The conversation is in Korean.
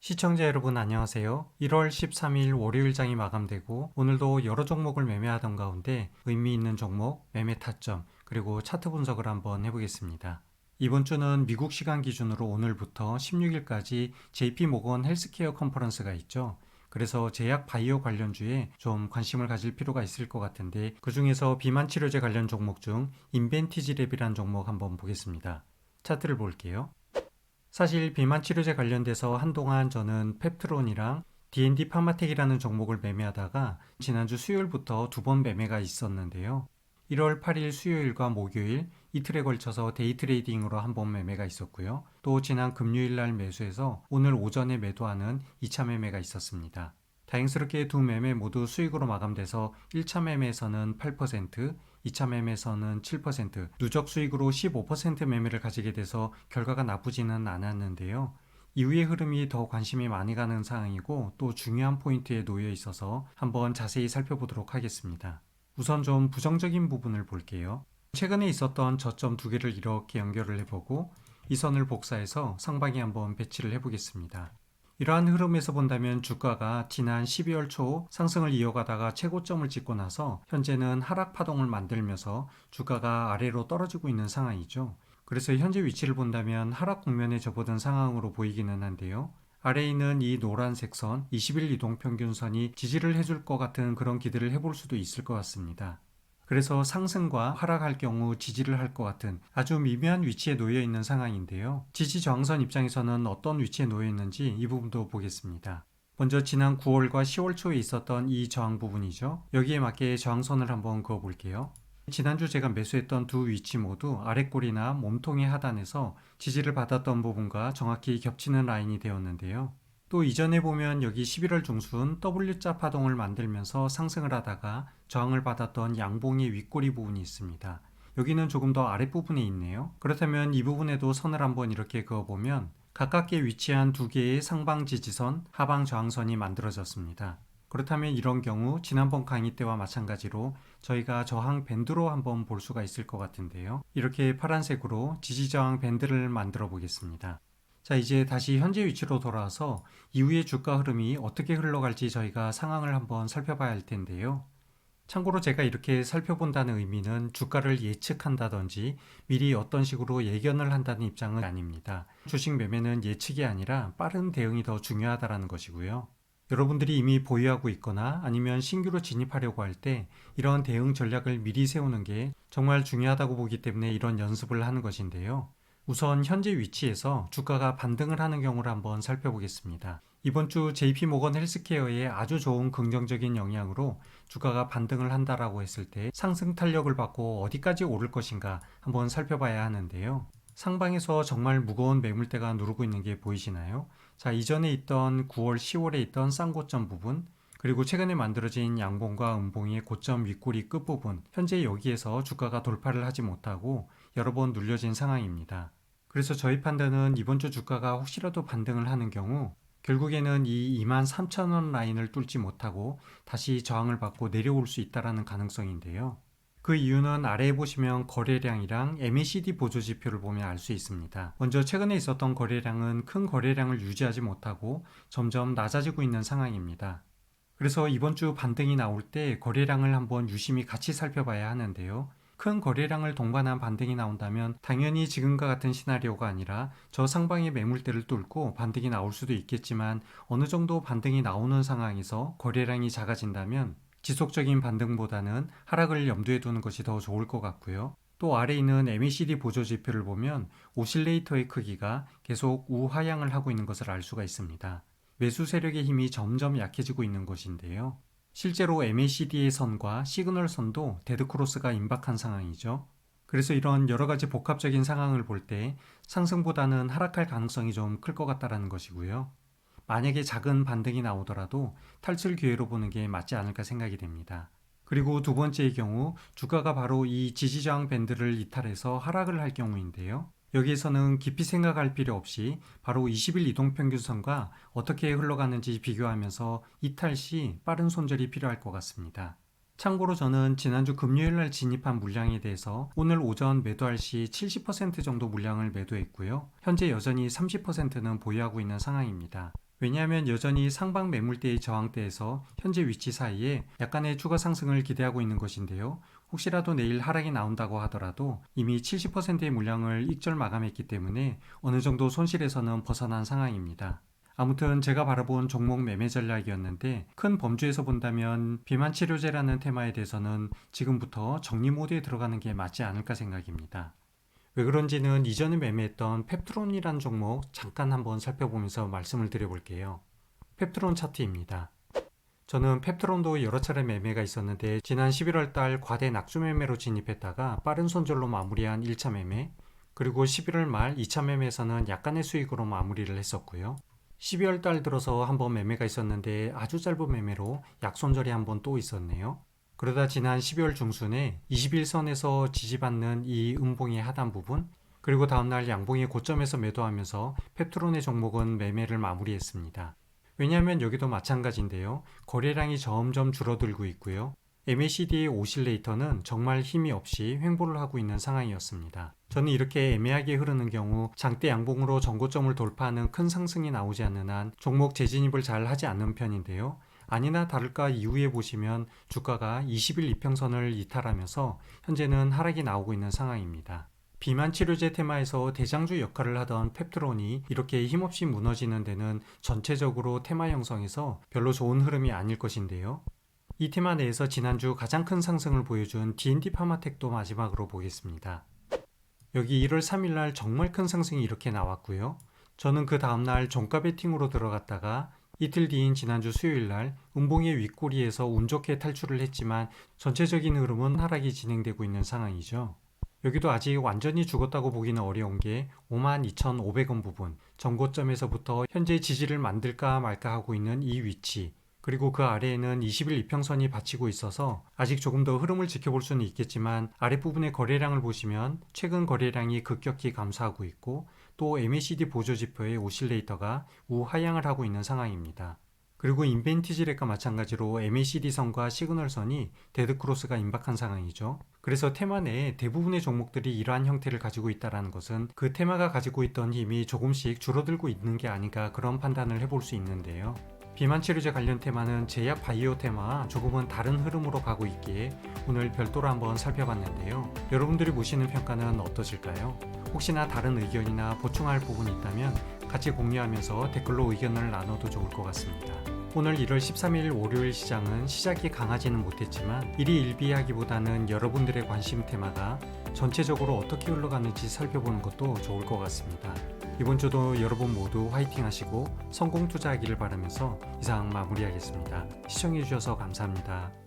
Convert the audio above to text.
시청자 여러분 안녕하세요. 1월 13일 월요일장이 마감되고 오늘도 여러 종목을 매매하던 가운데 의미 있는 종목, 매매 타점, 그리고 차트 분석을 한번 해보겠습니다. 이번 주는 미국 시간 기준으로 오늘부터 16일까지 JP 모건 헬스케어 컨퍼런스가 있죠. 그래서 제약 바이오 관련주에 좀 관심을 가질 필요가 있을 것 같은데 그 중에서 비만 치료제 관련 종목 중 인벤티지랩이라는 종목 한번 보겠습니다. 차트를 볼게요. 사실 비만 치료제 관련돼서 한동안 저는 펩트론이랑 D&D 파마텍이라는 종목을 매매하다가 지난주 수요일부터 두 번 매매가 있었는데요. 1월 8일 수요일과 목요일 이틀에 걸쳐서 데이 트레이딩으로 한 번 매매가 있었고요. 또 지난 금요일 날 매수해서 오늘 오전에 매도하는 2차 매매가 있었습니다. 다행스럽게 두 매매 모두 수익으로 마감돼서 1차 매매에서는 8%, 2차 매매에서는 7%, 누적 수익으로 15% 매매를 가지게 돼서 결과가 나쁘지는 않았는데요. 이후의 흐름이 더 관심이 많이 가는 상황이고 또 중요한 포인트에 놓여 있어서 한번 자세히 살펴보도록 하겠습니다. 우선 좀 부정적인 부분을 볼게요. 최근에 있었던 저점 두 개를 이렇게 연결을 해보고 이 선을 복사해서 상방에 한번 배치를 해보겠습니다. 이러한 흐름에서 본다면 주가가 지난 12월 초 상승을 이어가다가 최고점을 찍고 나서 현재는 하락 파동을 만들면서 주가가 아래로 떨어지고 있는 상황이죠. 그래서 현재 위치를 본다면 하락 국면에 접어든 상황으로 보이기는 한데요. 아래에 있는 이 노란색 선 20일 이동평균선이 지지를 해줄 것 같은 그런 기대를 해볼 수도 있을 것 같습니다. 그래서 상승과 하락할 경우 지지를 할 것 같은 아주 미묘한 위치에 놓여 있는 상황인데요. 지지 저항선 입장에서는 어떤 위치에 놓여 있는지 이 부분도 보겠습니다. 먼저 지난 9월과 10월 초에 있었던 이 저항 부분이죠. 여기에 맞게 저항선을 한번 그어 볼게요. 지난주 제가 매수했던 두 위치 모두 아랫골이나 몸통의 하단에서 지지를 받았던 부분과 정확히 겹치는 라인이 되었는데요. 또 이전에 보면 여기 11월 중순 W자 파동을 만들면서 상승을 하다가 저항을 받았던 양봉의 윗꼬리 부분이 있습니다. 여기는 조금 더 아랫부분에 있네요. 그렇다면 이 부분에도 선을 한번 이렇게 그어보면 가깝게 위치한 두 개의 상방 지지선, 하방 저항선이 만들어졌습니다. 그렇다면 이런 경우 지난번 강의 때와 마찬가지로 저희가 저항 밴드로 한번 볼 수가 있을 것 같은데요. 이렇게 파란색으로 지지 저항 밴드를 만들어 보겠습니다. 자, 이제 다시 현재 위치로 돌아와서 이후의 주가 흐름이 어떻게 흘러갈지 저희가 상황을 한번 살펴봐야 할 텐데요. 참고로 제가 이렇게 살펴본다는 의미는 주가를 예측한다든지 미리 어떤 식으로 예견을 한다는 입장은 아닙니다. 주식 매매는 예측이 아니라 빠른 대응이 더 중요하다는 것이고요. 여러분들이 이미 보유하고 있거나 아니면 신규로 진입하려고 할 때 이런 대응 전략을 미리 세우는 게 정말 중요하다고 보기 때문에 이런 연습을 하는 것인데요. 우선 현재 위치에서 주가가 반등을 하는 경우를 한번 살펴보겠습니다. 이번 주 JP모건 헬스케어의 아주 좋은 긍정적인 영향으로 주가가 반등을 한다라고 했을 때 상승 탄력을 받고 어디까지 오를 것인가 한번 살펴봐야 하는데요. 상방에서 정말 무거운 매물대가 누르고 있는 게 보이시나요? 자, 이전에 있던 9월, 10월에 있던 쌍고점 부분, 그리고 최근에 만들어진 양봉과 음봉의 고점 윗꼬리 끝부분, 현재 여기에서 주가가 돌파를 하지 못하고 여러 번 눌려진 상황입니다. 그래서 저희 판단은 이번 주 주가가 혹시라도 반등을 하는 경우 결국에는 이 23,000원 라인을 뚫지 못하고 다시 저항을 받고 내려올 수 있다는 가능성인데요. 그 이유는 아래에 보시면 거래량이랑 MACD 보조지표를 보면 알 수 있습니다. 먼저 최근에 있었던 거래량은 큰 거래량을 유지하지 못하고 점점 낮아지고 있는 상황입니다. 그래서 이번 주 반등이 나올 때 거래량을 한번 유심히 같이 살펴봐야 하는데요. 큰 거래량을 동반한 반등이 나온다면 당연히 지금과 같은 시나리오가 아니라 저 상방의 매물대를 뚫고 반등이 나올 수도 있겠지만 어느 정도 반등이 나오는 상황에서 거래량이 작아진다면 지속적인 반등보다는 하락을 염두에 두는 것이 더 좋을 것 같고요. 또 아래에 있는 MACD 보조지표를 보면 오실레이터의 크기가 계속 우하향을 하고 있는 것을 알 수가 있습니다. 매수 세력의 힘이 점점 약해지고 있는 것인데요. 실제로 MACD의 선과 시그널 선도 데드크로스가 임박한 상황이죠. 그래서 이런 여러 가지 복합적인 상황을 볼 때 상승보다는 하락할 가능성이 좀 클 것 같다는 것이고요. 만약에 작은 반등이 나오더라도 탈출 기회로 보는 게 맞지 않을까 생각이 됩니다. 그리고 두 번째의 경우 주가가 바로 이 지지저항 밴드를 이탈해서 하락을 할 경우인데요. 여기에서는 깊이 생각할 필요 없이 바로 20일 이동평균선과 어떻게 흘러가는지 비교하면서 이탈 시 빠른 손절이 필요할 것 같습니다. 참고로 저는 지난주 금요일날 진입한 물량에 대해서 오늘 오전 매도할 시 70% 정도 물량을 매도했고요. 현재 여전히 30%는 보유하고 있는 상황입니다. 왜냐하면 여전히 상방 매물대의 저항대에서 현재 위치 사이에 약간의 추가 상승을 기대하고 있는 것인데요. 혹시라도 내일 하락이 나온다고 하더라도 이미 70%의 물량을 익절 마감했기 때문에 어느 정도 손실에서는 벗어난 상황입니다. 아무튼 제가 바라본 종목 매매 전략이었는데 큰 범주에서 본다면 비만 치료제라는 테마에 대해서는 지금부터 정리 모드에 들어가는 게 맞지 않을까 생각입니다. 왜 그런지는 이전에 매매했던 펩트론이라는 종목 잠깐 한번 살펴보면서 말씀을 드려볼게요. 펩트론 차트입니다. 저는 펩트론도 여러 차례 매매가 있었는데 지난 11월 달 과대 낙주 매매로 진입했다가 빠른 손절로 마무리한 1차 매매, 그리고 11월 말 2차 매매에서는 약간의 수익으로 마무리를 했었고요. 12월 달 들어서 한번 매매가 있었는데 아주 짧은 매매로 약손절이 한번 또 있었네요. 그러다 지난 12월 중순에 21선에서 지지받는 이 음봉의 하단 부분, 그리고 다음날 양봉의 고점에서 매도하면서 펩트론의 종목은 매매를 마무리했습니다. 왜냐하면 여기도 마찬가지인데요. 거래량이 점점 줄어들고 있고요. MACD의 오실레이터는 정말 힘이 없이 횡보를 하고 있는 상황이었습니다. 저는 이렇게 애매하게 흐르는 경우 장대 양봉으로 전고점을 돌파하는 큰 상승이 나오지 않는 한 종목 재진입을 잘 하지 않는 편인데요. 아니나 다를까 이후에 보시면 주가가 20일 이평선을 이탈하면서 현재는 하락이 나오고 있는 상황입니다. 비만 치료제 테마에서 대장주 역할을 하던 펩트론이 이렇게 힘없이 무너지는 데는 전체적으로 테마 형성에서 별로 좋은 흐름이 아닐 것인데요. 이 테마 내에서 지난주 가장 큰 상승을 보여준 D&D 파마텍도 마지막으로 보겠습니다. 여기 1월 3일 날 정말 큰 상승이 이렇게 나왔고요. 저는 그 다음날 종가 베팅으로 들어갔다가 이틀 뒤인 지난주 수요일 날 음봉의 윗꼬리에서 운 좋게 탈출을 했지만 전체적인 흐름은 하락이 진행되고 있는 상황이죠. 여기도 아직 완전히 죽었다고 보기는 어려운 게 52,500원 부분, 전고점에서부터 현재 지지를 만들까 말까 하고 있는 이 위치, 그리고 그 아래에는 20일 이평선이 받치고 있어서 아직 조금 더 흐름을 지켜볼 수는 있겠지만 아랫부분의 거래량을 보시면 최근 거래량이 급격히 감소하고 있고 또 MACD 보조지표의 오실레이터가 우하향을 하고 있는 상황입니다. 그리고 인벤티지렉과 마찬가지로 MACD선과 시그널선이 데드크로스가 임박한 상황이죠. 그래서 테마 내에 대부분의 종목들이 이러한 형태를 가지고 있다는 것은 그 테마가 가지고 있던 힘이 조금씩 줄어들고 있는 게 아닌가 그런 판단을 해볼 수 있는데요. 비만 치료제 관련 테마는 제약 바이오 테마와 조금은 다른 흐름으로 가고 있기에 오늘 별도로 한번 살펴봤는데요. 여러분들이 보시는 평가는 어떠실까요? 혹시나 다른 의견이나 보충할 부분이 있다면 같이 공유하면서 댓글로 의견을 나눠도 좋을 것 같습니다. 오늘 1월 13일 월요일 시장은 시작이 강하지는 못했지만 일희일비하기보다는 여러분들의 관심 테마가 전체적으로 어떻게 흘러가는지 살펴보는 것도 좋을 것 같습니다. 이번 주도 여러분 모두 화이팅 하시고 성공 투자하기를 바라면서 이상 마무리하겠습니다. 시청해주셔서 감사합니다.